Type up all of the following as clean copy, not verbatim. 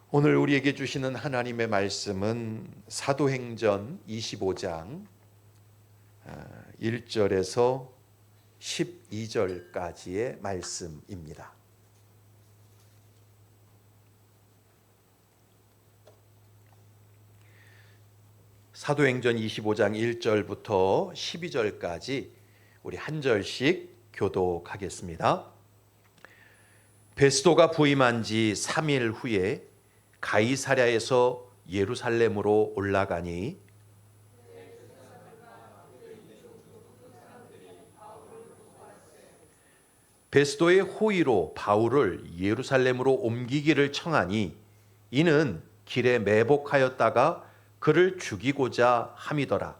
오늘 우리에게 주시는 하나님의 말씀은 사도행전 25장 1절에서 12절까지의 말씀입니다. 사도행전 25장 1절부터 12절까지 우리 한 절씩 교독하겠습니다. 베스도가 부임한 지 3일 후에 가이사랴에서 예루살렘으로 올라가니 베스도의 호의로 바울을 예루살렘으로 옮기기를 청하니 이는 길에 매복하였다가 그를 죽이고자 함이더라.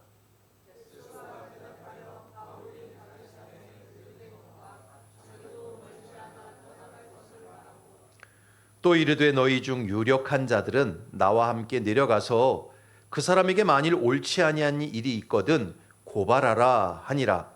또 이르되 너희 중 유력한 자들은 나와 함께 내려가서 그 사람에게 만일 옳지 아니한 일이 있거든 고발하라 하니라.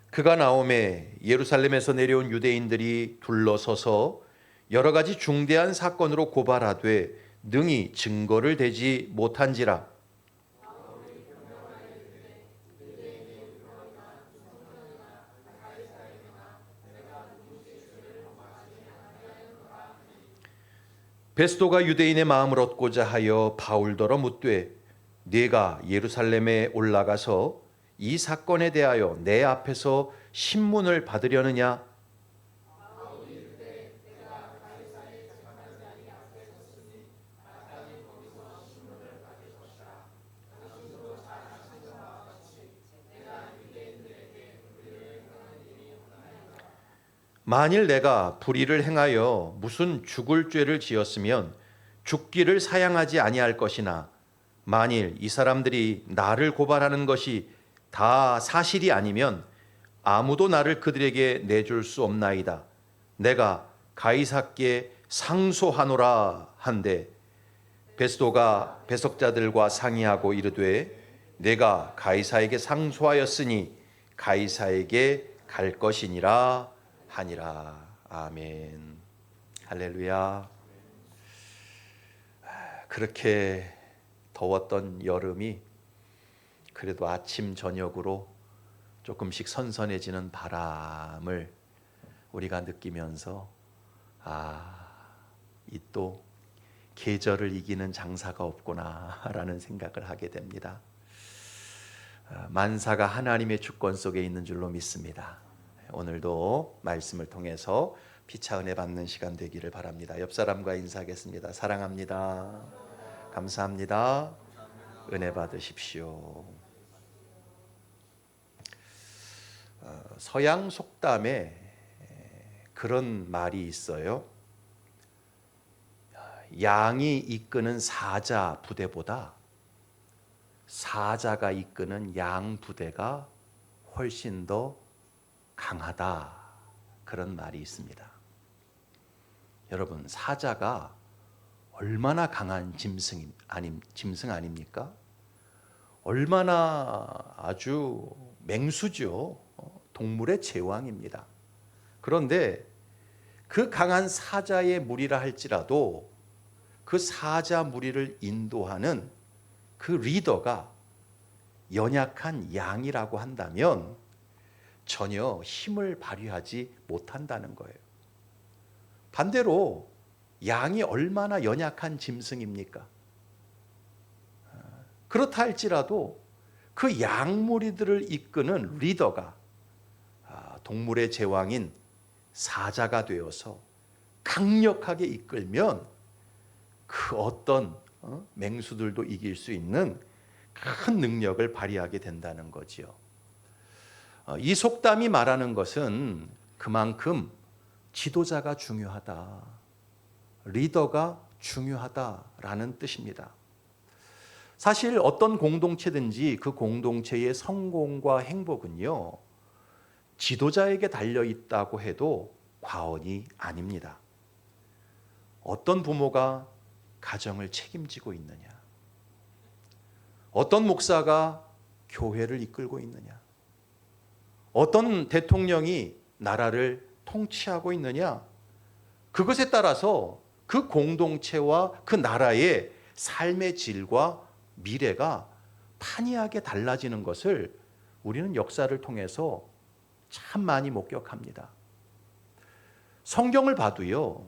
그가 나오매 예루살렘에서 내려온 유대인들이 둘러서서 여러 가지 중대한 사건으로 고발하되 능히 증거를 대지 못한지라. 베스도가 유대인의 마음을 얻고자 하여 바울더러 묻되 네가 예루살렘에 올라가서 이 사건에 대하여 내 앞에서 신문을 받으려느냐? 만일 내가 불의를 행하여 무슨 죽을 죄를 지었으면 죽기를 사양하지 아니할 것이나 만일 이 사람들이 나를 고발하는 것이 다 사실이 아니면 아무도 나를 그들에게 내줄 수 없나이다. 내가 가이사께 상소하노라 한데 베스도가 배석자들과 상의하고 이르되 내가 가이사에게 상소하였으니 가이사에게 갈 것이니라 하니라. 아멘. 할렐루야. 그렇게 더웠던 여름이 그래도 아침 저녁으로 조금씩 선선해지는 바람을 우리가 느끼면서 이 또 계절을 이기는 장사가 없구나라는 생각을 하게 됩니다. 만사가 하나님의 주권 속에 있는 줄로 믿습니다. 오늘도 말씀을 통해서 피차 은혜 받는 시간 되기를 바랍니다. 옆 사람과 인사하겠습니다. 사랑합니다. 감사합니다. 은혜 받으십시오. 서양 속담에 그런 말이 있어요. 양이 이끄는 사자 부대보다 사자가 이끄는 양 부대가 훨씬 더 강하다. 그런 말이 있습니다. 여러분, 사자가 얼마나 강한 짐승 아닙니까? 얼마나 아주 맹수죠. 동물의 제왕입니다. 그런데 그 강한 사자의 무리라 할지라도 그 사자 무리를 인도하는 그 리더가 연약한 양이라고 한다면 전혀 힘을 발휘하지 못한다는 거예요. 반대로 양이 얼마나 연약한 짐승입니까? 그렇다 할지라도 그 양무리들을 이끄는 리더가 동물의 제왕인 사자가 되어서 강력하게 이끌면 그 어떤 맹수들도 이길 수 있는 큰 능력을 발휘하게 된다는 거지요. 이 속담이 말하는 것은 그만큼 지도자가 중요하다, 리더가 중요하다라는 뜻입니다. 사실 어떤 공동체든지 그 공동체의 성공과 행복은요, 지도자에게 달려 있다고 해도 과언이 아닙니다. 어떤 부모가 가정을 책임지고 있느냐, 어떤 목사가 교회를 이끌고 있느냐, 어떤 대통령이 나라를 통치하고 있느냐, 그것에 따라서 그 공동체와 그 나라의 삶의 질과 미래가 판이하게 달라지는 것을 우리는 역사를 통해서 참 많이 목격합니다. 성경을 봐도요,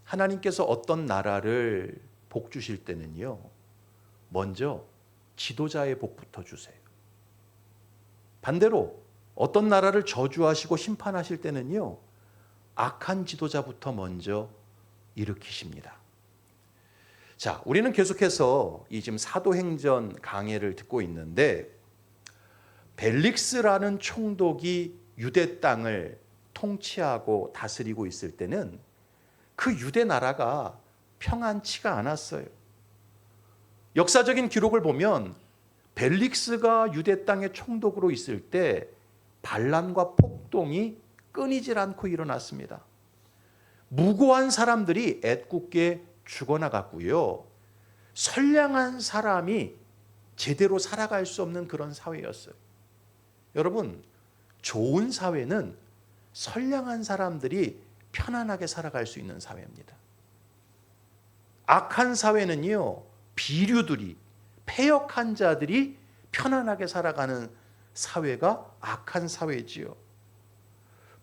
하나님께서 어떤 나라를 복 주실 때는요, 먼저 지도자의 복부터 주세요. 반대로 어떤 나라를 저주하시고 심판하실 때는요, 악한 지도자부터 먼저 일으키십니다. 자, 우리는 계속해서 이 지금 사도행전 강해를 듣고 있는데, 벨릭스라는 총독이 유대 땅을 통치하고 다스리고 있을 때는 그 유대 나라가 평안치가 않았어요. 역사적인 기록을 보면 벨릭스가 유대 땅의 총독으로 있을 때 반란과 폭동이 끊이질 않고 일어났습니다. 무고한 사람들이 애꿎게 죽어나갔고요, 선량한 사람이 제대로 살아갈 수 없는 그런 사회였어요. 여러분, 좋은 사회는 선량한 사람들이 편안하게 살아갈 수 있는 사회입니다. 악한 사회는요, 비류들이, 패역한 자들이 편안하게 살아가는 사회가 악한 사회지요.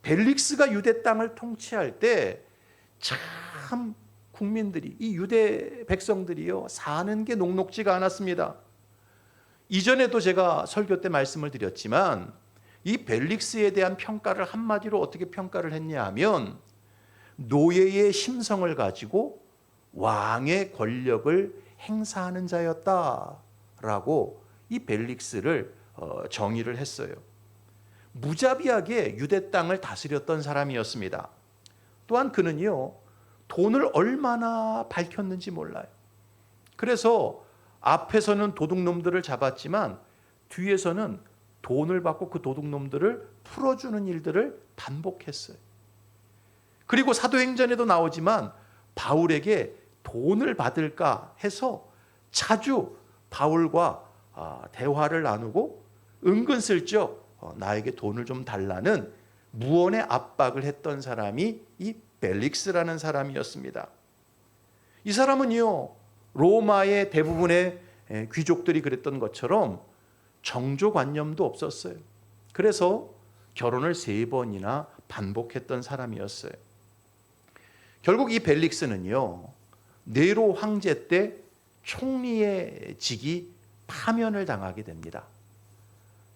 벨릭스가 유대 땅을 통치할 때 참 국민들이, 이 유대 백성들이요, 사는 게 녹록지가 않았습니다. 이전에도 제가 설교 때 말씀을 드렸지만, 이 벨릭스에 대한 평가를 한마디로 어떻게 평가를 했냐 하면, 노예의 심성을 가지고 왕의 권력을 행사하는 자였다라고 이 벨릭스를 정의를 했어요. 무자비하게 유대 땅을 다스렸던 사람이었습니다. 또한 그는요, 돈을 얼마나 밝혔는지 몰라요. 그래서 앞에서는 도둑놈들을 잡았지만 뒤에서는 돈을 받고 그 도둑놈들을 풀어주는 일들을 반복했어요. 그리고 사도행전에도 나오지만 바울에게 돈을 받을까 해서 자주 바울과 대화를 나누고 은근슬쩍 나에게 돈을 좀 달라는 무언의 압박을 했던 사람이 이 벨릭스라는 사람이었습니다. 이 사람은요, 로마의 대부분의 귀족들이 그랬던 것처럼 정조관념도 없었어요. 그래서 결혼을 3번이나 반복했던 사람이었어요. 결국 이 벨릭스는요, 네로 황제 때 총리의 직이 파면을 당하게 됩니다.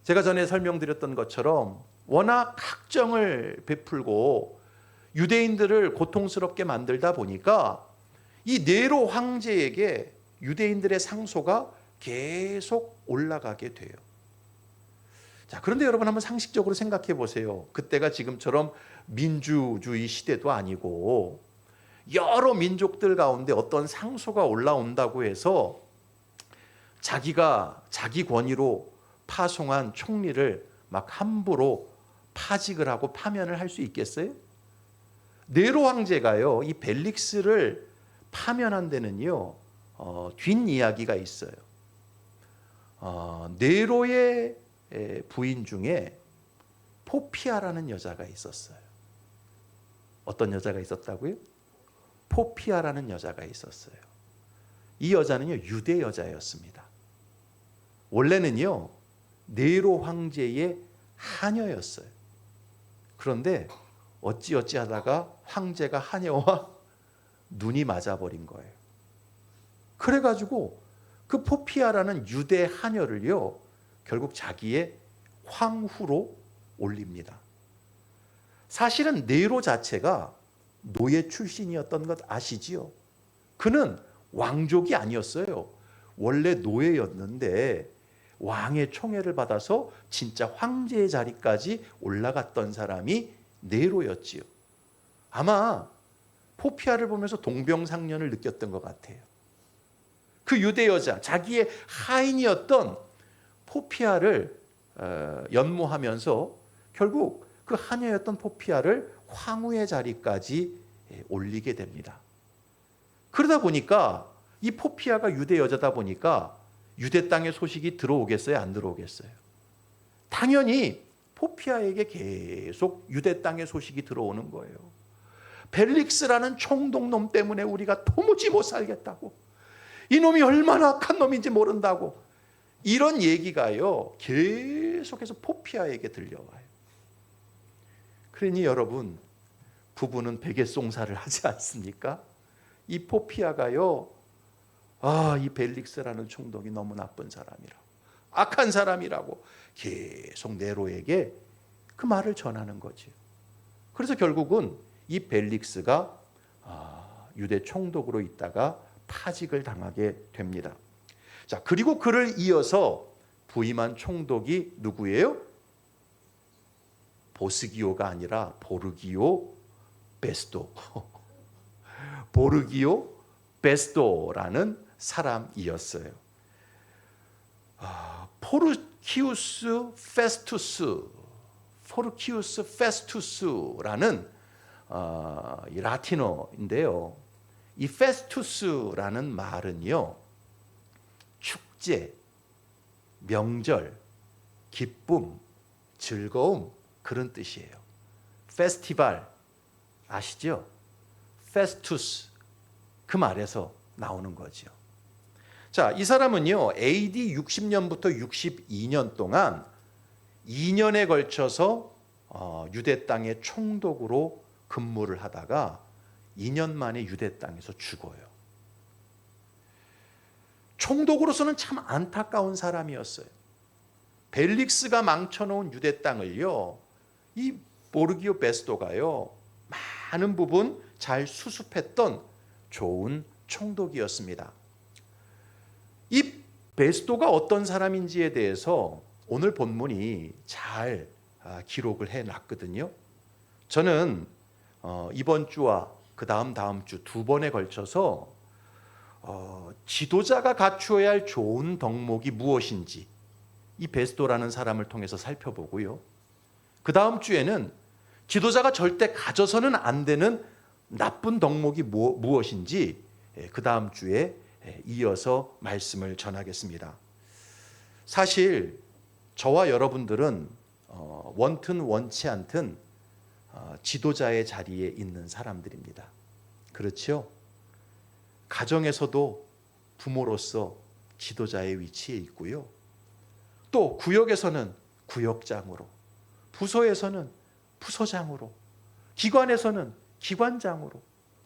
제가 전에 설명드렸던 것처럼 워낙 학정을 베풀고 유대인들을 고통스럽게 만들다 보니까 이 네로 황제에게 유대인들의 상소가 계속 올라가게 돼요. 자, 그런데 여러분 한번 상식적으로 생각해 보세요. 그때가 지금처럼 민주주의 시대도 아니고 여러 민족들 가운데 어떤 상소가 올라온다고 해서 자기가 자기 권위로 파송한 총리를 막 함부로 파직을 하고 파면을 할 수 있겠어요? 네로 황제가요, 이 벨릭스를 파면한 데는요, 뒷이야기가 있어요. 네로의 부인 중에 포피아라는 여자가 있었어요. 어떤 여자가 있었다고요? 포피아라는 여자가 있었어요. 이 여자는요, 유대 여자였습니다. 원래는요, 네로 황제의 하녀였어요. 그런데 어찌어찌 하다가 황제가 하녀와 눈이 맞아버린 거예요. 그래가지고 그 포피아라는 유대 하녀를요, 결국 자기의 황후로 올립니다. 사실은 네로 자체가 노예 출신이었던 것 아시지요? 그는 왕족이 아니었어요. 원래 노예였는데 왕의 총애를 받아서 진짜 황제의 자리까지 올라갔던 사람이 네로였지요. 아마 포피아를 보면서 동병상련을 느꼈던 것 같아요. 그 유대 여자, 자기의 하인이었던 포피아를 연모하면서 결국 그 하녀였던 포피아를 황후의 자리까지 올리게 됩니다. 그러다 보니까 이 포피아가 유대 여자다 보니까 유대 땅의 소식이 들어오겠어요? 안 들어오겠어요? 당연히 포피아에게 계속 유대 땅의 소식이 들어오는 거예요. 벨릭스라는 총독놈 때문에 우리가 도무지 못 살겠다고, 이놈이 얼마나 악한 놈인지 모른다고, 이런 얘기가요 계속해서 포피아에게 들려와요. 그러니 여러분, 부부는 베개송사를 하지 않습니까? 이 포피아가요, 이 벨릭스라는 총독이 너무 나쁜 사람이라고, 악한 사람이라고 계속 네로에게 그 말을 전하는 거죠. 그래서 결국은 이 벨릭스가 유대 총독으로 있다가 파직을 당하게 됩니다. 자, 그리고 그를 이어서 부임한 총독이 누구예요? 보스기오가 아니라 보르기오 베스도. 보르기오 베스도라는 사람이었어요. 포르키우스 페스투스라는 이 라틴어인데요. 이 페스투스라는 말은요, 축제, 명절, 기쁨, 즐거움, 그런 뜻이에요. 페스티벌 아시죠? 페스투스, 그 말에서 나오는 거죠. 자, 이 사람은요 AD 60년부터 62년 동안 2년에 걸쳐서 유대 땅의 총독으로 근무를 하다가 2년 만에 유대 땅에서 죽어요. 총독으로서는 참 안타까운 사람이었어요. 벨릭스가 망쳐놓은 유대 땅을요, 이 보르기오 베스도가요 많은 부분 잘 수습했던 좋은 총독이었습니다. 이 베스도가 어떤 사람인지에 대해서 오늘 본문이 잘 기록을 해놨거든요. 저는 이번 주와 그 다음 주 두 번에 걸쳐서 지도자가 갖추어야 할 좋은 덕목이 무엇인지 이 베스도라는 사람을 통해서 살펴보고요. 그 다음 주에는 지도자가 절대 가져서는 안 되는 나쁜 덕목이 무엇인지 그 다음 주에 이어서 말씀을 전하겠습니다. 사실 저와 여러분들은 원튼 원치 않든 지도자의 자리에 있는 사람들입니다. 그렇죠? 가정에서도 부모로서 지도자의 위치에 있고요. 또 구역에서는 구역장으로, 부서에서는 부서장으로, 기관에서는 기관장으로,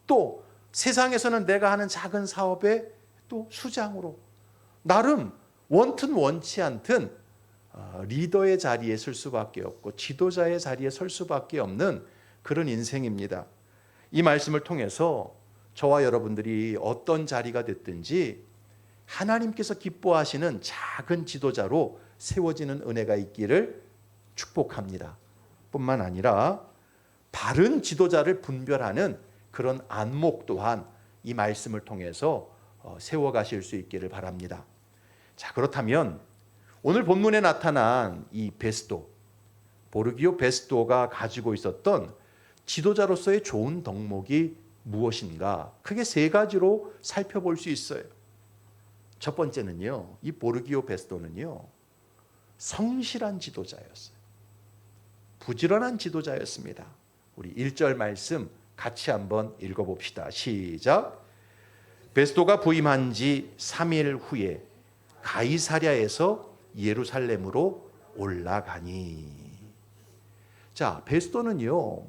또 세상에서는 내가 하는 작은 사업의 또 수장으로, 나름 원튼 원치 않든 리더의 자리에 설 수밖에 없고 지도자의 자리에 설 수밖에 없는 그런 인생입니다. 이 말씀을 통해서 저와 여러분들이 어떤 자리가 됐든지 하나님께서 기뻐하시는 작은 지도자로 세워지는 은혜가 있기를 축복합니다. 뿐만 아니라 바른 지도자를 분별하는 그런 안목 또한 이 말씀을 통해서 세워가실 수 있기를 바랍니다. 자, 그렇다면 오늘 본문에 나타난 이 베스도, 보르기오 베스도가 가지고 있었던 지도자로서의 좋은 덕목이 무엇인가? 크게 세 가지로 살펴볼 수 있어요. 첫 번째는요, 이 보르기오 베스도는요, 성실한 지도자였어요. 부지런한 지도자였습니다. 우리 1절 말씀 같이 한번 읽어봅시다. 시작. 베스도가 부임한 지 3일 후에 가이사랴에서 예루살렘으로 올라가니. 자, 베스도는요,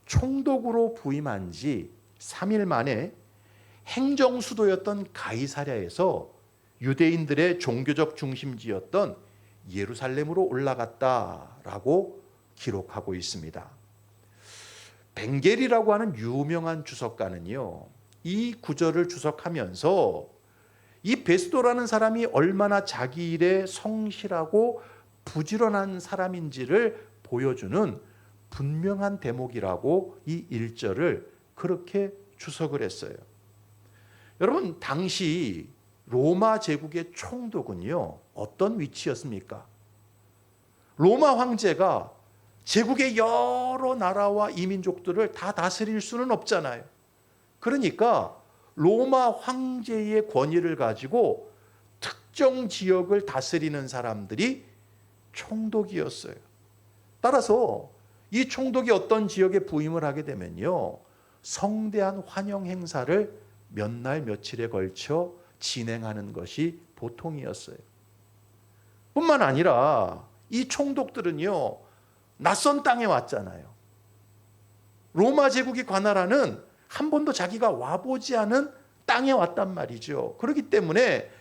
총독으로 부임한 지 3일 만에 행정수도였던 가이사랴에서 유대인들의 종교적 중심지였던 예루살렘으로 올라갔다라고 기록하고 있습니다. 벵겔이라고 하는 유명한 주석가는요, 이 구절을 주석하면서 이 베스도라는 사람이 얼마나 자기 일에 성실하고 부지런한 사람인지를 보여주는 분명한 대목이라고 이 1절을 그렇게 주석을 했어요. 여러분, 당시 로마 제국의 총독은요, 어떤 위치였습니까? 로마 황제가 제국의 여러 나라와 이민족들을 다 다스릴 수는 없잖아요. 그러니까 로마 황제의 권위를 가지고 특정 지역을 다스리는 사람들이 총독이었어요. 따라서 이 총독이 어떤 지역에 부임을 하게 되면요, 성대한 환영 행사를 몇 날 며칠에 걸쳐 진행하는 것이 보통이었어요. 뿐만 아니라 이 총독들은요, 낯선 땅에 왔잖아요. 로마 제국이 관할하는 한 번도 자기가 와보지 않은 땅에 왔단 말이죠. 그렇기 때문에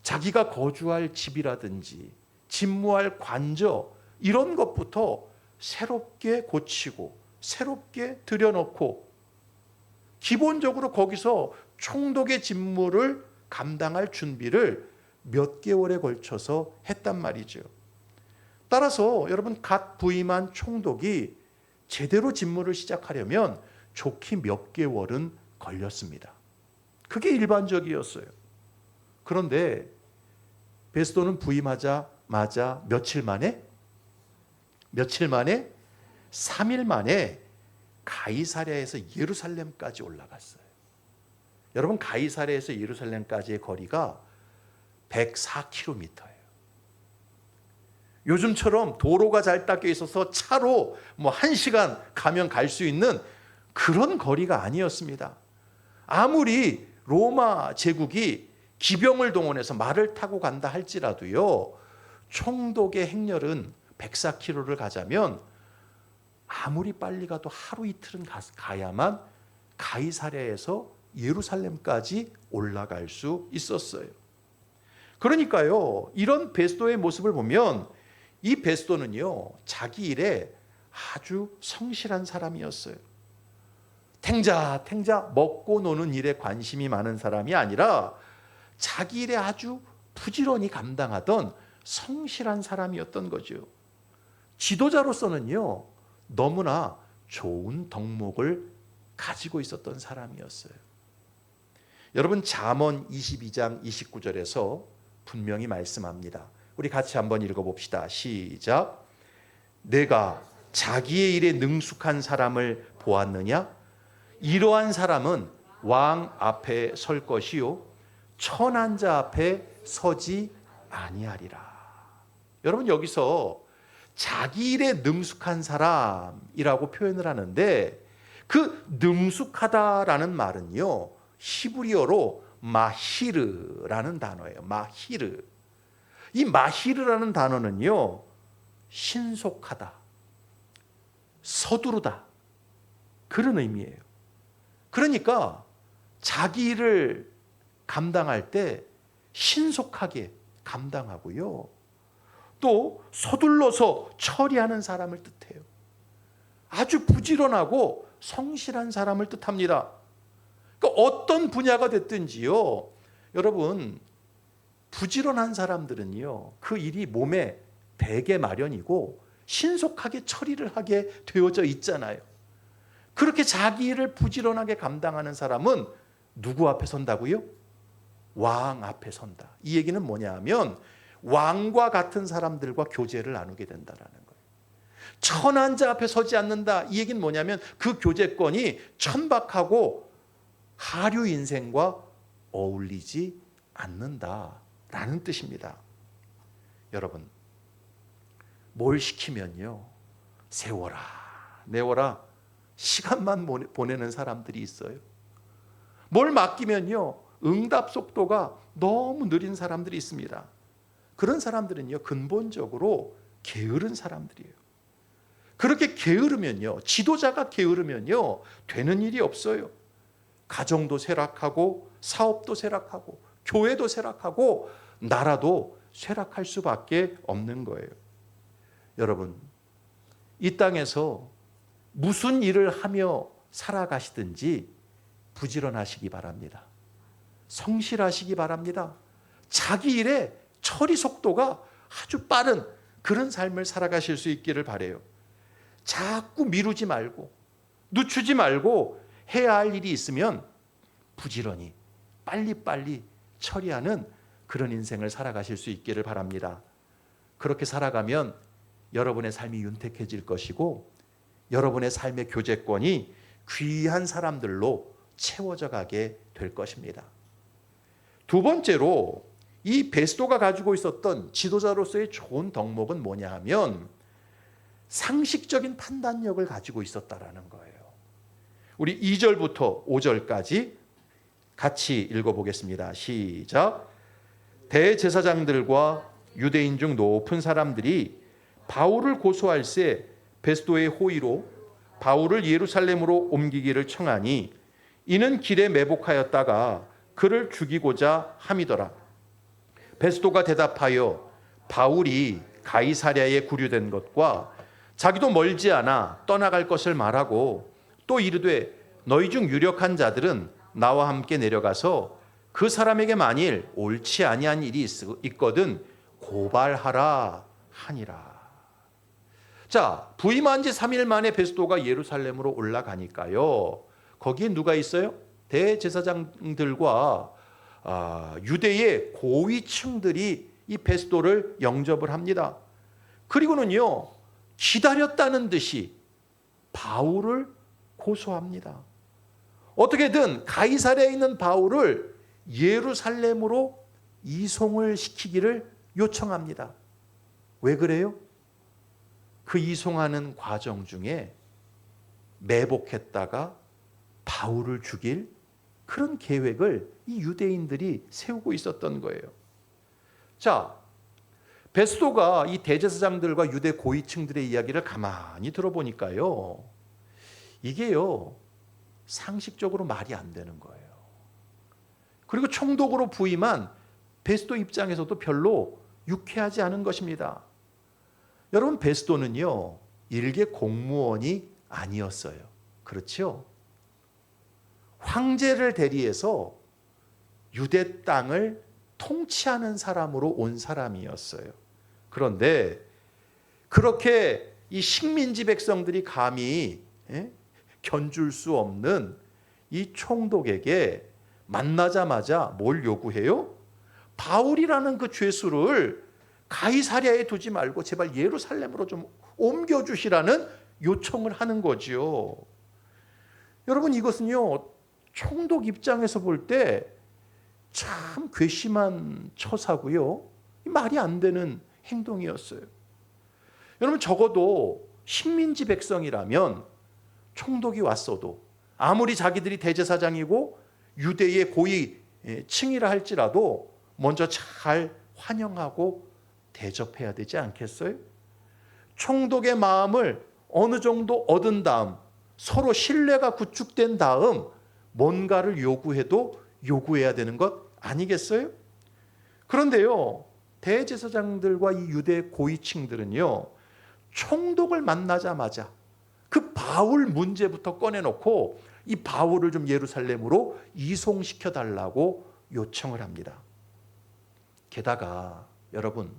자기가 거주할 집이라든지 집무할 관저 이런 것부터 새롭게 고치고 새롭게 들여놓고 기본적으로 거기서 총독의 직무를 감당할 준비를 몇 개월에 걸쳐서 했단 말이죠. 따라서 여러분, 갓 부임한 총독이 제대로 직무를 시작하려면 좋게 몇 개월은 걸렸습니다. 그게 일반적이었어요. 그런데 베스도는 부임하자마자 며칠 만에 3일 만에 가이사랴에서 예루살렘까지 올라갔어요. 여러분, 가이사랴에서 예루살렘까지의 거리가 104km예요. 요즘처럼 도로가 잘 닦여 있어서 차로 1시간 가면 갈 수 있는 그런 거리가 아니었습니다. 아무리 로마 제국이 기병을 동원해서 말을 타고 간다 할지라도요, 총독의 행렬은 104km를 가자면 아무리 빨리 가도 하루 이틀은 가야만 가이사랴에서 예루살렘까지 올라갈 수 있었어요. 그러니까요, 이런 베스도의 모습을 보면 이 베스도는요, 자기 일에 아주 성실한 사람이었어요. 탱자 먹고 노는 일에 관심이 많은 사람이 아니라 자기 일에 아주 부지런히 감당하던 성실한 사람이었던 거죠. 지도자로서는요, 너무나 좋은 덕목을 가지고 있었던 사람이었어요. 여러분, 잠언 22장 29절에서 분명히 말씀합니다. 우리 같이 한번 읽어봅시다. 시작. 내가 자기의 일에 능숙한 사람을 보았느냐? 이러한 사람은 왕 앞에 설 것이요 천한 자 앞에 서지 아니하리라. 여러분, 여기서 자기 일에 능숙한 사람이라고 표현을 하는데 그 능숙하다라는 말은요, 히브리어로 마히르라는 단어예요. 마히르. 이 마히르라는 단어는요, 신속하다, 서두르다, 그런 의미예요. 그러니까 자기 일을 감당할 때 신속하게 감당하고요, 또 서둘러서 처리하는 사람을 뜻해요. 아주 부지런하고 성실한 사람을 뜻합니다. 그러니까 어떤 분야가 됐든지요, 여러분, 부지런한 사람들은요, 그 일이 몸에 배게 마련이고 신속하게 처리를 하게 되어져 있잖아요. 그렇게 자기 일을 부지런하게 감당하는 사람은 누구 앞에 선다고요? 왕 앞에 선다. 이 얘기는 뭐냐 하면 왕과 같은 사람들과 교제를 나누게 된다라는 거예요. 천한 자 앞에 서지 않는다. 이 얘기는 뭐냐면 그 교제권이 천박하고 하류 인생과 어울리지 않는다라는 뜻입니다. 여러분, 뭘 시키면요, 세워라, 내워라, 시간만 보내는 사람들이 있어요. 뭘 맡기면요, 응답 속도가 너무 느린 사람들이 있습니다. 그런 사람들은요, 근본적으로 게으른 사람들이에요. 그렇게 게으르면요, 지도자가 게으르면요, 되는 일이 없어요. 가정도 쇠락하고 사업도 쇠락하고 교회도 쇠락하고 나라도 쇠락할 수밖에 없는 거예요. 여러분, 이 땅에서 무슨 일을 하며 살아가시든지 부지런하시기 바랍니다. 성실하시기 바랍니다. 자기 일의 처리 속도가 아주 빠른 그런 삶을 살아가실 수 있기를 바라요. 자꾸 미루지 말고 늦추지 말고 해야 할 일이 있으면 부지런히 빨리빨리 처리하는 그런 인생을 살아가실 수 있기를 바랍니다. 그렇게 살아가면 여러분의 삶이 윤택해질 것이고 여러분의 삶의 교제권이 귀한 사람들로 채워져 가게 될 것입니다. 두 번째로 이 베스도가 가지고 있었던 지도자로서의 좋은 덕목은 뭐냐 하면 상식적인 판단력을 가지고 있었다라는 거예요. 우리 2절부터 5절까지 같이 읽어보겠습니다. 시작. 대제사장들과 유대인 중 높은 사람들이 바울을 고소할새 베스도의 호의로 바울을 예루살렘으로 옮기기를 청하니 이는 길에 매복하였다가 그를 죽이고자 함이더라. 베스도가 대답하여 바울이 가이사랴에 구류된 것과 자기도 멀지 않아 떠나갈 것을 말하고 또 이르되 너희 중 유력한 자들은 나와 함께 내려가서 그 사람에게 만일 옳지 아니한 일이 있거든 고발하라 하니라. 자, 부임한 지 3일 만에 베스도가 예루살렘으로 올라가니까요. 거기에 누가 있어요? 대제사장들과 유대의 고위층들이 이 베스도를 영접을 합니다. 그리고는요, 기다렸다는 듯이 바울을 고소합니다. 어떻게든 가이사랴에 있는 바울을 예루살렘으로 이송을 시키기를 요청합니다. 왜 그래요? 그 이송하는 과정 중에 매복했다가 바울을 죽일 그런 계획을 이 유대인들이 세우고 있었던 거예요. 자, 베스도가 이 대제사장들과 유대 고위층들의 이야기를 가만히 들어보니까요, 이게요 상식적으로 말이 안 되는 거예요. 그리고 총독으로 부임한 베스도 입장에서도 별로 유쾌하지 않은 것입니다. 여러분, 베스도는요 일개 공무원이 아니었어요. 그렇죠? 황제를 대리해서 유대 땅을 통치하는 사람으로 온 사람이었어요. 그런데 그렇게 이 식민지 백성들이 감히 견줄 수 없는 이 총독에게 만나자마자 뭘 요구해요? 바울이라는 그 죄수를 가이사랴에 두지 말고 제발 예루살렘으로 좀 옮겨주시라는 요청을 하는 거지요. 여러분, 이것은요 총독 입장에서 볼 때 참 괘씸한 처사고요, 말이 안 되는 행동이었어요. 여러분, 적어도 식민지 백성이라면 총독이 왔어도 아무리 자기들이 대제사장이고 유대의 고위층이라 할지라도 먼저 잘 환영하고 대접해야 되지 않겠어요? 총독의 마음을 어느 정도 얻은 다음, 서로 신뢰가 구축된 다음 뭔가를 요구해야 되는 것 아니겠어요? 그런데요, 대제사장들과 이 유대 고위층들은요 총독을 만나자마자 그 바울 문제부터 꺼내놓고 이 바울을 좀 예루살렘으로 이송시켜 달라고 요청을 합니다. 게다가 여러분,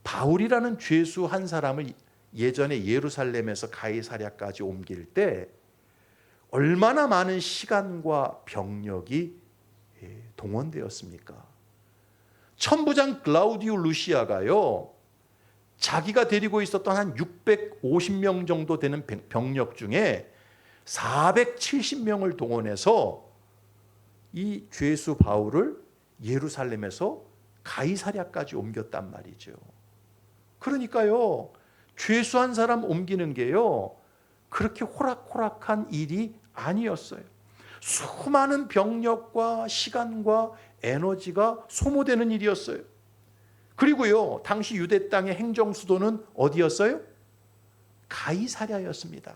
바울이라는 죄수 한 사람을 예전에 예루살렘에서 가이사랴까지 옮길 때 얼마나 많은 시간과 병력이 동원되었습니까? 천부장 글라우디우 루시아가요 자기가 데리고 있었던 한 650명 정도 되는 병력 중에 470명을 동원해서 이 죄수 바울을 예루살렘에서 가이사랴까지 옮겼단 말이죠. 그러니까요, 죄수 한 사람 옮기는 게요 그렇게 호락호락한 일이 아니었어요. 수많은 병력과 시간과 에너지가 소모되는 일이었어요. 그리고요, 당시 유대 땅의 행정 수도는 어디였어요? 가이사랴였습니다.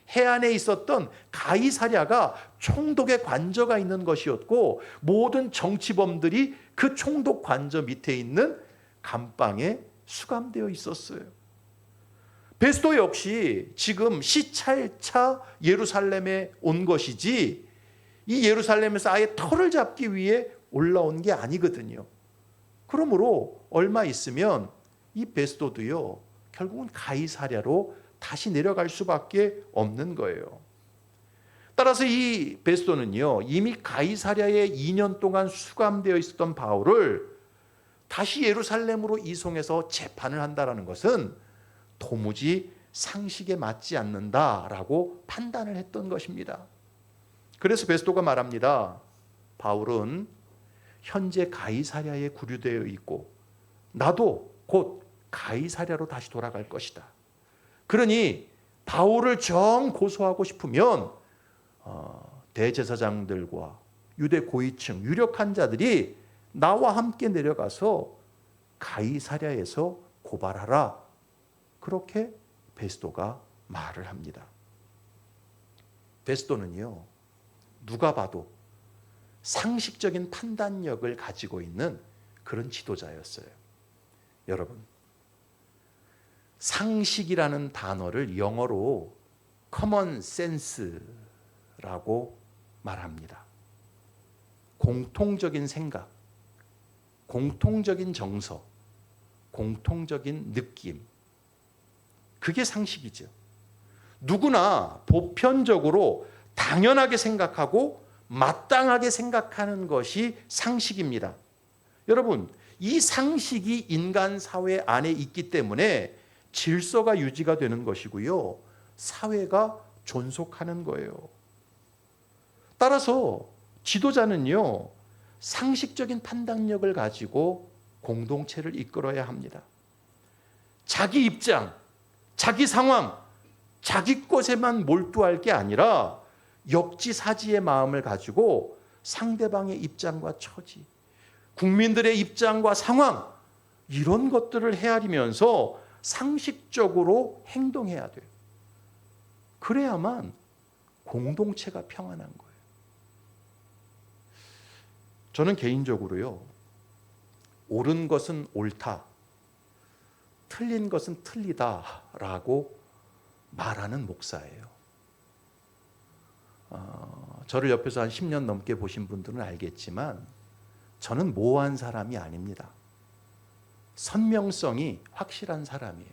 해안에 있었던 가이사랴가 총독의 관저가 있는 것이었고 모든 정치범들이 그 총독 관저 밑에 있는 감방에 수감되어 있었어요. 베스도 역시 지금 시찰차 예루살렘에 온 것이지 이 예루살렘에서 아예 터를 잡기 위해 올라온 게 아니거든요. 그러므로 얼마 있으면 이 베스도도요 결국은 가이사랴로 다시 내려갈 수밖에 없는 거예요. 따라서 이 베스도는요 이미 가이사랴에 2년 동안 수감되어 있었던 바울을 다시 예루살렘으로 이송해서 재판을 한다는 것은 도무지 상식에 맞지 않는다라고 판단을 했던 것입니다. 그래서 베스도가 말합니다. 바울은 현재 가이사랴에 구류되어 있고 나도 곧 가이사랴로 다시 돌아갈 것이다. 그러니 바울을 정 고소하고 싶으면 대제사장들과 유대 고위층 유력한 자들이 나와 함께 내려가서 가이사랴에서 고발하라. 그렇게 베스도가 말을 합니다. 베스도는요, 누가 봐도 상식적인 판단력을 가지고 있는 그런 지도자였어요. 여러분, 상식이라는 단어를 영어로 common sense라고 말합니다. 공통적인 생각, 공통적인 정서, 공통적인 느낌, 그게 상식이죠. 누구나 보편적으로 당연하게 생각하고 마땅하게 생각하는 것이 상식입니다. 여러분, 이 상식이 인간 사회 안에 있기 때문에 질서가 유지가 되는 것이고요, 사회가 존속하는 거예요. 따라서 지도자는요, 상식적인 판단력을 가지고 공동체를 이끌어야 합니다. 자기 입장, 자기 상황, 자기 것에만 몰두할 게 아니라 역지사지의 마음을 가지고 상대방의 입장과 처지, 국민들의 입장과 상황, 이런 것들을 헤아리면서 상식적으로 행동해야 돼요. 그래야만 공동체가 평안한 거예요. 저는 개인적으로요, 옳은 것은 옳다, 틀린 것은 틀리다라고 말하는 목사예요. 저를 옆에서 한 10년 넘게 보신 분들은 알겠지만 저는 모호한 사람이 아닙니다. 선명성이 확실한 사람이에요.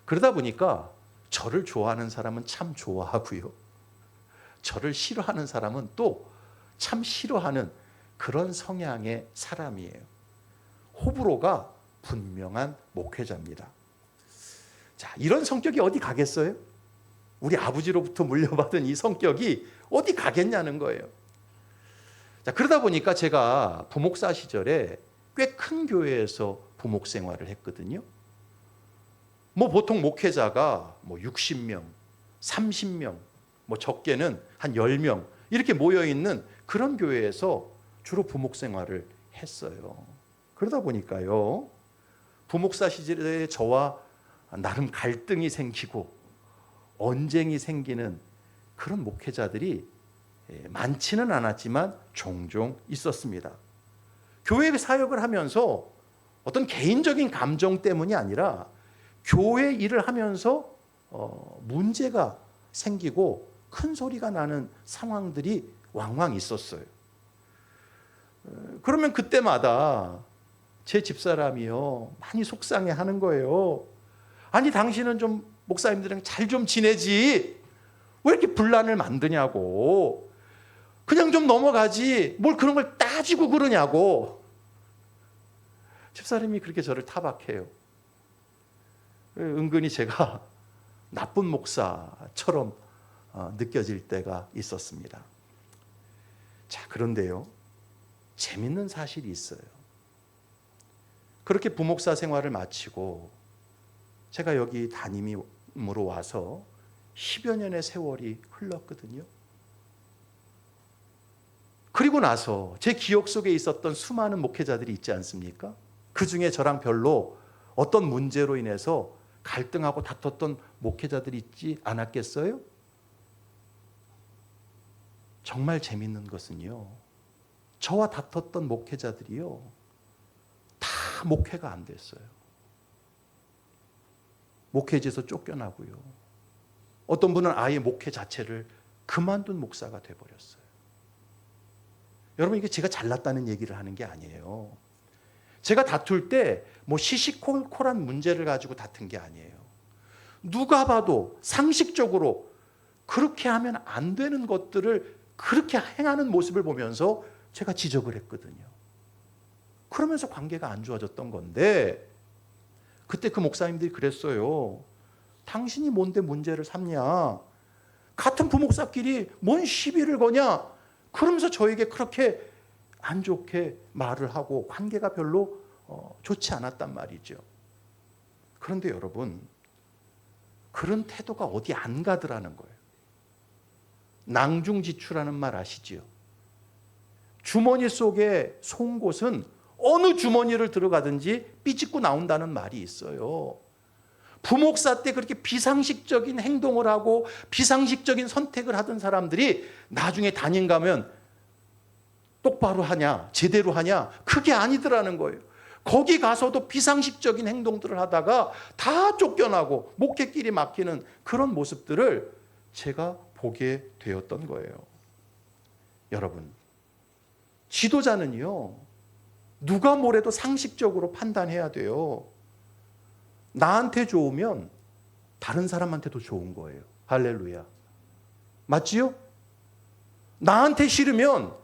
그러다 보니까 저를 좋아하는 사람은 참 좋아하고요, 저를 싫어하는 사람은 또 참 싫어하는 그런 성향의 사람이에요. 호불호가 분명한 목회자입니다. 자, 이런 성격이 어디 가겠어요? 우리 아버지로부터 물려받은 이 성격이 어디 가겠냐는 거예요. 자, 그러다 보니까 제가 부목사 시절에 꽤 큰 교회에서 부목 생활을 했거든요. 보통 목회자가 60명, 30명, 적게는 한 10명 이렇게 모여 있는 그런 교회에서 주로 부목 생활을 했어요. 그러다 보니까요, 부목사 시절에 저와 나름 갈등이 생기고 언쟁이 생기는 그런 목회자들이 많지는 않았지만 종종 있었습니다. 교회 사역을 하면서 어떤 개인적인 감정 때문이 아니라 교회 일을 하면서 문제가 생기고 큰 소리가 나는 상황들이 왕왕 있었어요. 그러면 그때마다 제 집사람이요, 많이 속상해하는 거예요. 아니, 당신은 좀 목사님들이랑 잘 좀 지내지, 왜 이렇게 분란을 만드냐고, 그냥 좀 넘어가지 뭘 그런 걸 따지고 그러냐고. 집사람이 그렇게 저를 타박해요. 은근히 제가 나쁜 목사처럼 느껴질 때가 있었습니다. 자, 그런데요, 재밌는 사실이 있어요. 그렇게 부목사 생활을 마치고 제가 여기 담임으로 와서 10여 년의 세월이 흘렀거든요. 그리고 나서 제 기억 속에 있었던 수많은 목회자들이 있지 않습니까? 그 중에 저랑 별로 어떤 문제로 인해서 갈등하고 다퉜던 목회자들이 있지 않았겠어요? 정말 재밌는 것은요, 저와 다퉜던 목회자들이요, 다 목회가 안 됐어요. 목회지에서 쫓겨나고요, 어떤 분은 아예 목회 자체를 그만둔 목사가 돼버렸어요. 여러분, 이게 제가 잘났다는 얘기를 하는 게 아니에요. 제가 다툴 때 시시콜콜한 문제를 가지고 다툰 게 아니에요. 누가 봐도 상식적으로 그렇게 하면 안 되는 것들을 그렇게 행하는 모습을 보면서 제가 지적을 했거든요. 그러면서 관계가 안 좋아졌던 건데, 그때 그 목사님들이 그랬어요. 당신이 뭔데 문제를 삼냐, 같은 부목사끼리 뭔 시비를 거냐, 그러면서 저에게 그렇게 안 좋게 말을 하고 관계가 별로 좋지 않았단 말이죠. 그런데 여러분, 그런 태도가 어디 안 가더라는 거예요. 낭중지추라는 말 아시지요? 주머니 속에 송곳은 어느 주머니를 들어가든지 삐집고 나온다는 말이 있어요. 부목사 때 그렇게 비상식적인 행동을 하고 비상식적인 선택을 하던 사람들이 나중에 단임 가면 똑바로 하냐, 제대로 하냐, 그게 아니더라는 거예요. 거기 가서도 비상식적인 행동들을 하다가 다 쫓겨나고 목회길이 막히는 그런 모습들을 제가 보게 되었던 거예요. 여러분, 지도자는요, 누가 뭐래도 상식적으로 판단해야 돼요. 나한테 좋으면 다른 사람한테도 좋은 거예요. 할렐루야. 맞지요? 나한테 싫으면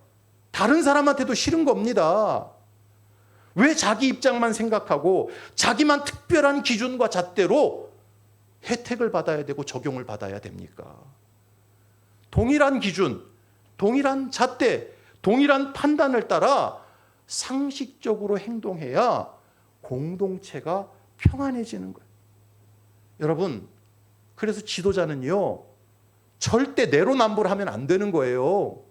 다른 사람한테도 싫은 겁니다. 왜 자기 입장만 생각하고 자기만 특별한 기준과 잣대로 혜택을 받아야 되고 적용을 받아야 됩니까? 동일한 기준, 동일한 잣대, 동일한 판단을 따라 상식적으로 행동해야 공동체가 평안해지는 거예요. 여러분, 그래서 지도자는요, 절대 내로남불하면 안 되는 거예요.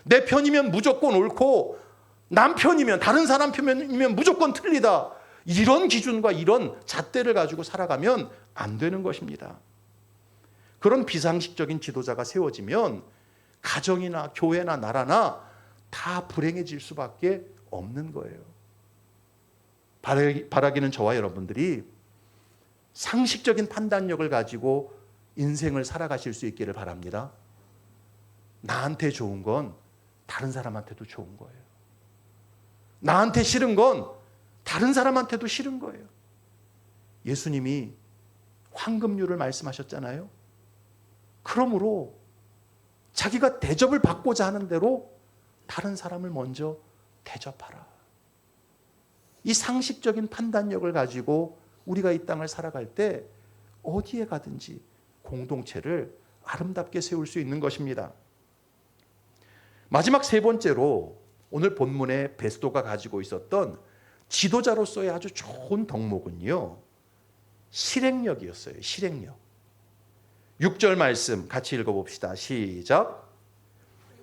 내 편이면 무조건 옳고 남 편이면, 다른 사람 편이면 무조건 틀리다. 이런 기준과 이런 잣대를 가지고 살아가면 안 되는 것입니다. 그런 비상식적인 지도자가 세워지면 가정이나 교회나 나라나 다 불행해질 수밖에 없는 거예요. 바라기는 저와 여러분들이 상식적인 판단력을 가지고 인생을 살아가실 수 있기를 바랍니다. 나한테 좋은 건 다른 사람한테도 좋은 거예요. 나한테 싫은 건 다른 사람한테도 싫은 거예요. 예수님이 황금률을 말씀하셨잖아요. 그러므로 자기가 대접을 받고자 하는 대로 다른 사람을 먼저 대접하라. 이 상식적인 판단력을 가지고 우리가 이 땅을 살아갈 때 어디에 가든지 공동체를 아름답게 세울 수 있는 것입니다. 마지막 세 번째로 오늘 본문에 베스도가 가지고 있었던 지도자로서의 아주 좋은 덕목은요, 실행력이었어요. 실행력. 6절 말씀 같이 읽어봅시다. 시작.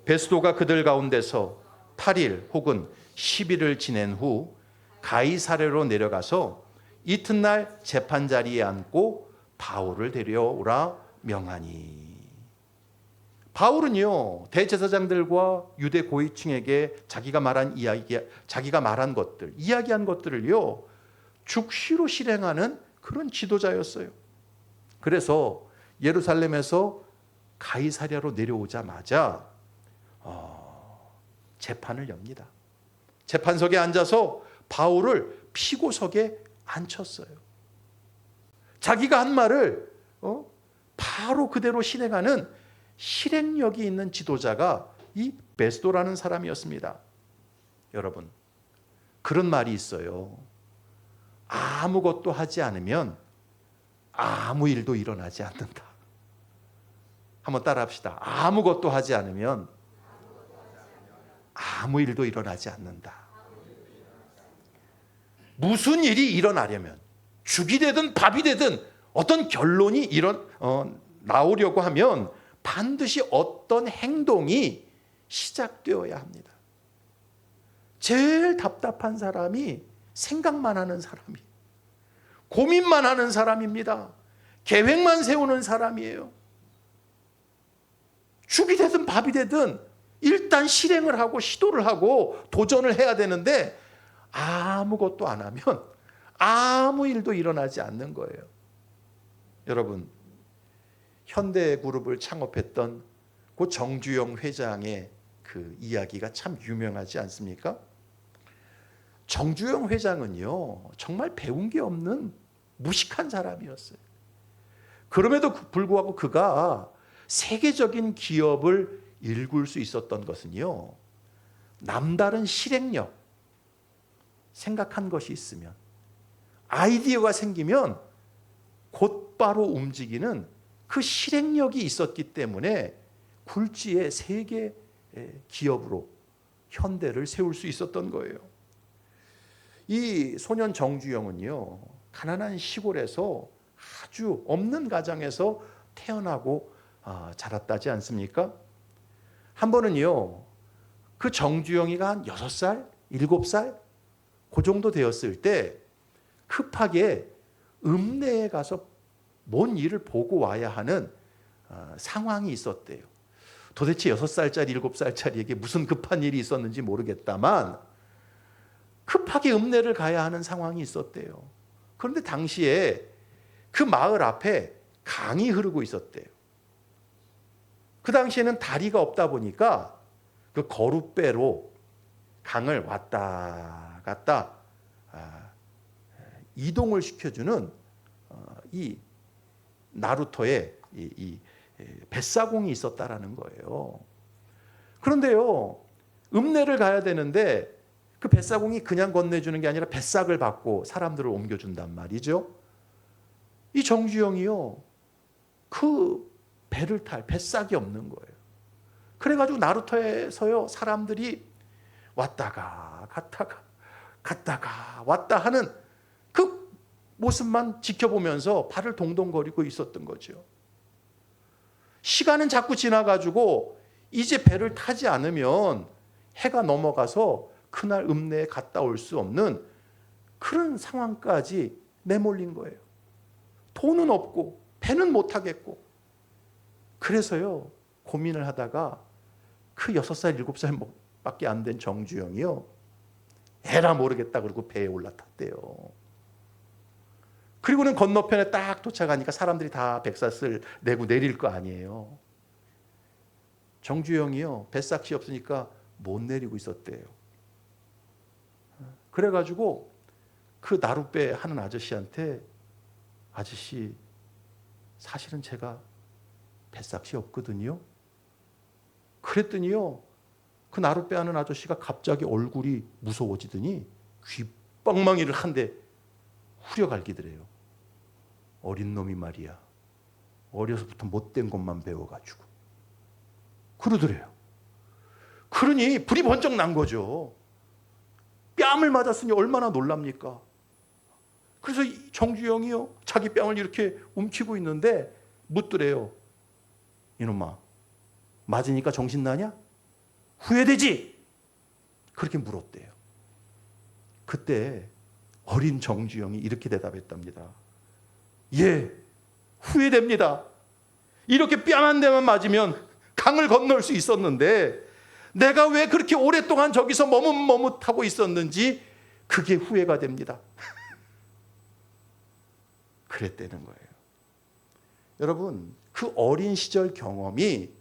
베스도가 그들 가운데서 8일 혹은 10일을 지낸 후 가이사랴로 내려가서 이튿날 재판 자리에 앉고 바울을 데려오라 명하니. 바울은요, 대제사장들과 유대 고위층에게 자기가 말한 것들, 이야기한 것들을요, 죽시로 실행하는 그런 지도자였어요. 그래서 예루살렘에서 가이사랴로 내려오자마자 재판을 엽니다. 재판석에 앉아서 바울을 피고석에 앉혔어요. 자기가 한 말을 바로 그대로 실행하는 실행력이 있는 지도자가 이 베스도라는 사람이었습니다. 여러분, 그런 말이 있어요. 아무것도 하지 않으면 아무 일도 일어나지 않는다. 한번 따라합시다. 아무것도 하지 않으면 아무 일도 일어나지 않는다. 무슨 일이 일어나려면, 죽이 되든 밥이 되든 어떤 결론이 나오려고 하면 반드시 어떤 행동이 시작되어야 합니다. 제일 답답한 사람이 생각만 하는 사람이, 고민만 하는 사람입니다. 계획만 세우는 사람이에요. 죽이 되든 밥이 되든 일단 실행을 하고 시도를 하고 도전을 해야 되는데 아무것도 안 하면 아무 일도 일어나지 않는 거예요. 여러분, 현대그룹을 창업했던 그 정주영 회장의 그 이야기가 참 유명하지 않습니까? 정주영 회장은요, 정말 배운 게 없는 무식한 사람이었어요. 그럼에도 불구하고 그가 세계적인 기업을 일굴 수 있었던 것은요, 남다른 실행력, 생각한 것이 있으면, 아이디어가 생기면 곧바로 움직이는 그 실행력이 있었기 때문에 굴지의 세계 기업으로 현대를 세울 수 있었던 거예요. 이 소년 정주영은요, 가난한 시골에서 아주 없는 가정에서 태어나고 자랐다지 않습니까? 한 번은요, 그 정주영이가 한 6살, 7살 그 정도 되었을 때 급하게 읍내에 가서 뭔 일을 보고 와야 하는 상황이 있었대요. 도대체 6살짜리, 7살짜리에게 무슨 급한 일이 있었는지 모르겠다만 급하게 읍내를 가야 하는 상황이 있었대요. 그런데 당시에 그 마을 앞에 강이 흐르고 있었대요. 그 당시에는 다리가 없다 보니까 그 거룻배로 강을 왔다 갔다 이동을 시켜주는 이 나루터의 이 뱃사공이 있었다라는 거예요. 그런데요, 읍내를 가야 되는데 그 뱃사공이 그냥 건네주는 게 아니라 뱃삭을 받고 사람들을 옮겨준단 말이죠. 이 정주영이요, 그 배를 탈 뱃삭이 없는 거예요. 그래가지고 나루터에서요, 사람들이 왔다가 갔다가 왔다 하는 그 모습만 지켜보면서 발을 동동거리고 있었던 거죠. 시간은 자꾸 지나가지고 이제 배를 타지 않으면 해가 넘어가서 그날 읍내에 갔다 올 수 없는 그런 상황까지 내몰린 거예요. 돈은 없고 배는 못 타겠고. 그래서요, 고민을 하다가 그 6살, 7살 밖에 안 된 정주영이요, 에라 모르겠다 그러고 배에 올라탔대요. 그리고는 건너편에 딱 도착하니까 사람들이 다 백사슬 내고 내릴 거 아니에요. 정주영이요, 뱃삭이 없으니까 못 내리고 있었대요. 그래가지고 그 나룻배 하는 아저씨한테, 아저씨 사실은 제가 뱃삭이 없거든요. 그랬더니요, 그 나룻배 하는 아저씨가 갑자기 얼굴이 무서워지더니 귓방망이를 한 대 후려갈기더래요. 어린 놈이 말이야, 어려서부터 못된 것만 배워가지고 그러더래요. 그러니 불이 번쩍 난 거죠. 뺨을 맞았으니 얼마나 놀랍니까? 그래서 정주영이요, 자기 뺨을 이렇게 움키고 있는데 묻더래요. 이놈아, 맞으니까 정신 나냐? 후회되지? 그렇게 물었대요. 그때 어린 정주영이 이렇게 대답했답니다. 예, 후회됩니다. 이렇게 뺨 한 대만 맞으면 강을 건널 수 있었는데 내가 왜 그렇게 오랫동안 저기서 머뭇머뭇하고 있었는지 그게 후회가 됩니다. 그랬다는 거예요. 여러분, 그 어린 시절 경험이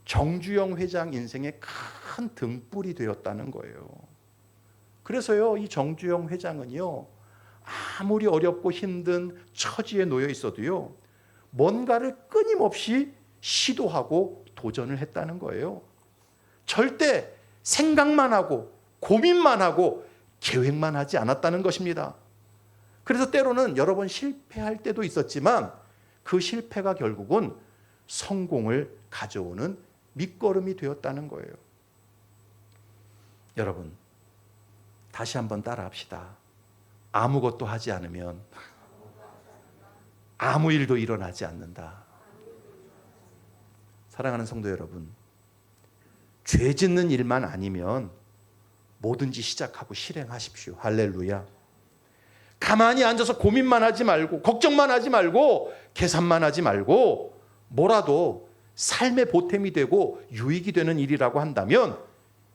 정주영 회장 인생의 큰 등불이 되었다는 거예요. 그래서요, 이 정주영 회장은요, 아무리 어렵고 힘든 처지에 놓여 있어도요, 뭔가를 끊임없이 시도하고 도전을 했다는 거예요. 절대 생각만 하고 고민만 하고 계획만 하지 않았다는 것입니다. 그래서 때로는 여러 번 실패할 때도 있었지만 그 실패가 결국은 성공을 가져오는 밑거름이 되었다는 거예요. 여러분, 다시 한번 따라합시다. 아무것도 하지 않으면 아무 일도 일어나지 않는다. 사랑하는 성도 여러분, 죄 짓는 일만 아니면 뭐든지 시작하고 실행하십시오. 할렐루야. 가만히 앉아서 고민만 하지 말고, 걱정만 하지 말고, 계산만 하지 말고, 뭐라도 삶의 보탬이 되고 유익이 되는 일이라고 한다면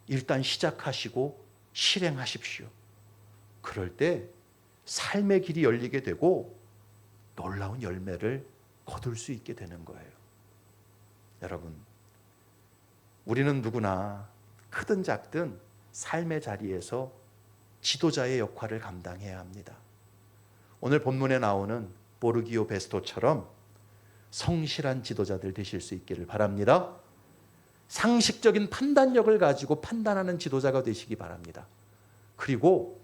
일단 시작하시고 실행하십시오. 그럴 때 삶의 길이 열리게 되고 놀라운 열매를 거둘 수 있게 되는 거예요. 여러분, 우리는 누구나 크든 작든 삶의 자리에서 지도자의 역할을 감당해야 합니다. 오늘 본문에 나오는 보르기오 베스토처럼 성실한 지도자들 되실 수 있기를 바랍니다. 상식적인 판단력을 가지고 판단하는 지도자가 되시기 바랍니다. 그리고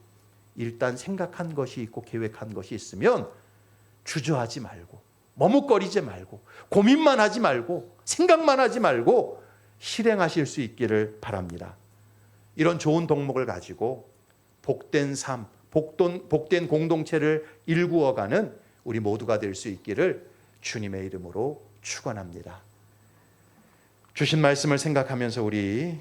일단 생각한 것이 있고 계획한 것이 있으면 주저하지 말고, 머뭇거리지 말고, 고민만 하지 말고, 생각만 하지 말고 실행하실 수 있기를 바랍니다. 이런 좋은 덕목을 가지고 복된 삶, 복된 공동체를 일구어가는 우리 모두가 될 수 있기를 주님의 이름으로 축원합니다. 주신 말씀을 생각하면서 우리